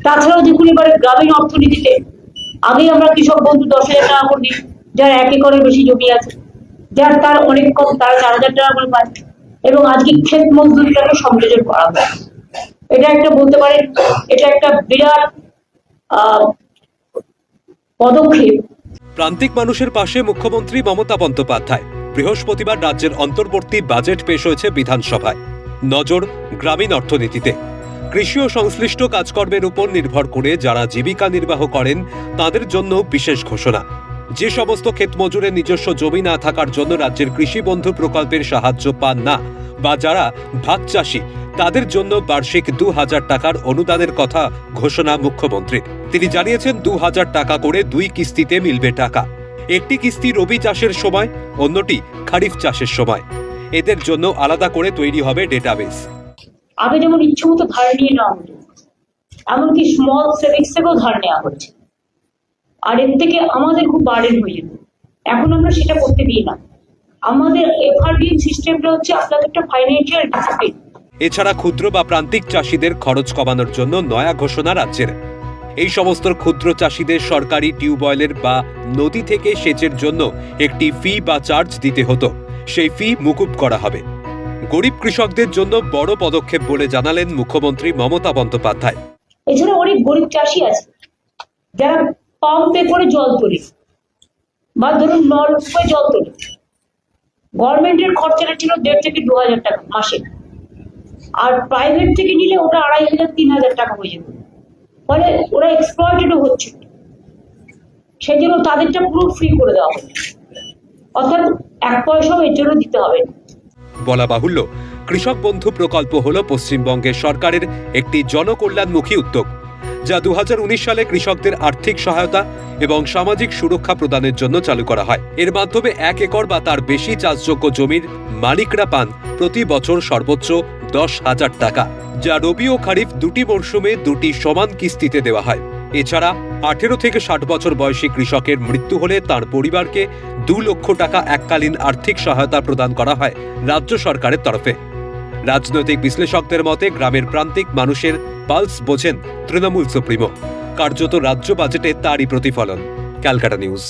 তাছাড়াও দেখুন এবারে গ্রামীণ অর্থনীতিতে আগে আমরা কৃষক বন্ধু 10,000 টাকা করে দিই, যার 1 একরের বেশি জমি আছে, যার তার অনেক কম, তারা 4,000 টাকা করে পায়। এবং আজকে ক্ষেত মজদুরিটাকে সংযোজন করা হয়। এটা একটা বলতে পারেন, এটা একটা বিরাট পদক্ষেপ। প্রান্তিক মানুষের পাশে মুখ্যমন্ত্রী মমতা বন্দ্যোপাধ্যায়। বৃহস্পতিবার রাজ্যের অন্তর্বর্তী বাজেট পেশ হয়েছে বিধানসভায়। নজর গ্রামীণ অর্থনীতিতে। কৃষি ও সংশ্লিষ্ট কাজকর্মের উপর নির্ভর করে যারা জীবিকা নির্বাহ করেন তাদের জন্য বিশেষ ঘোষণা। যে সমস্ত ক্ষেতমজুরের নিজস্ব জমি না থাকার জন্য রাজ্যের কৃষি বন্ধু প্রকল্পের সাহায্য পান না বা যারা ভাগ চাষী তাদের জন্য বার্ষিক 2,000 টাকার অনুদানের কথা ঘোষণা মুখ্যমন্ত্রীর। তিনি জানিয়েছেন 2,000 টাকা করে 2 কিস্তিতে মিলবে টাকা। একটি কিস্তি রবি চাষের সময়, অন্যটি খারিফ চাষের সময়। এদের জন্য আলাদা করে তৈরি হবে ডেটাবেস। আগে যেমন ইচ্ছে মতো ধার নিয়ে নেওয়া হতো, এমনকি স্মল সেভিংস থেকেও ধার নেওয়া হচ্ছে, আর এর থেকে আমাদের খুব বার্ডেন হয়ে যেত। এখন আমরা সেটা করতে দিই না। আমাদের এফআরডি সিস্টেমটা হচ্ছে আপনাদের একটা ফাইন্যান্সিয়াল ডিসিপ্লিন। এছাড়া ক্ষুদ্র বা প্রান্তিক চাষীদের খরচ কমানোর জন্য নয়া ঘোষণা রাজ্যের। এই সমস্ত ক্ষুদ্র চাষীদের সরকারি টিউবওয়েলের বা নদী থেকে সেচের জন্য একটি ফি বা চার্জ দিতে হতো, সেই ফি মুকুব করা হবে। গরিব কৃষকদের জন্য বড় পদক্ষেপ বলে জানালেন মুখ্যমন্ত্রী মমতা বন্দ্যোপাধ্যায়। এছাড়া অনেক গরিব চাষী আছে যারা পাম্পে করে জল তোলে বা ধরুন নলকূপে জল তোলে। গভর্নমেন্টের খরচাটা ছিল 1,500 থেকে 2,000 টাকা মাসে, আর প্রাইভেট থেকে নিলে ওটা 2,500 3,000 টাকা হয়ে যেত। ফলে ওরা এক্সপ্লয়েটেডও হচ্ছে, সেই জন্য তাদেরটা পুরো ফ্রি করে দেওয়া হবে, অর্থাৎ 1 পয়সাও এর জন্য দিতে হবে না। বলা বাহুল্য, কৃষক বন্ধু প্রকল্প হল পশ্চিমবঙ্গের সরকারের একটি জনকল্যাণমুখী উদ্যোগ, যা 2019 সালে কৃষকদের আর্থিক সহায়তা এবং সামাজিক সুরক্ষা প্রদানের জন্য চালু করা হয়। এর মাধ্যমে 1 একর বা তার বেশি চাষযোগ্য জমির মালিকরা পান প্রতি বছর সর্বোচ্চ 10,000 টাকা, যা রবি ও খারিফ দুটি মরশুমে 2টি সমান কিস্তিতে দেওয়া হয়। এছাড়া 18 থেকে 60 বছর বয়সী কৃষকের মৃত্যু হলে তার পরিবারকে 2 লক্ষ টাকা এককালীন আর্থিক সহায়তা প্রদান করা হয় রাজ্য সরকারের তরফে। রাজনৈতিক বিশ্লেষকদের মতে গ্রামের প্রান্তিক মানুষের পালস বোঝেন তৃণমূল সুপ্রিমো। কার্যত রাজ্য বাজেটে তারই প্রতিফলন। ক্যালকাটা নিউজ।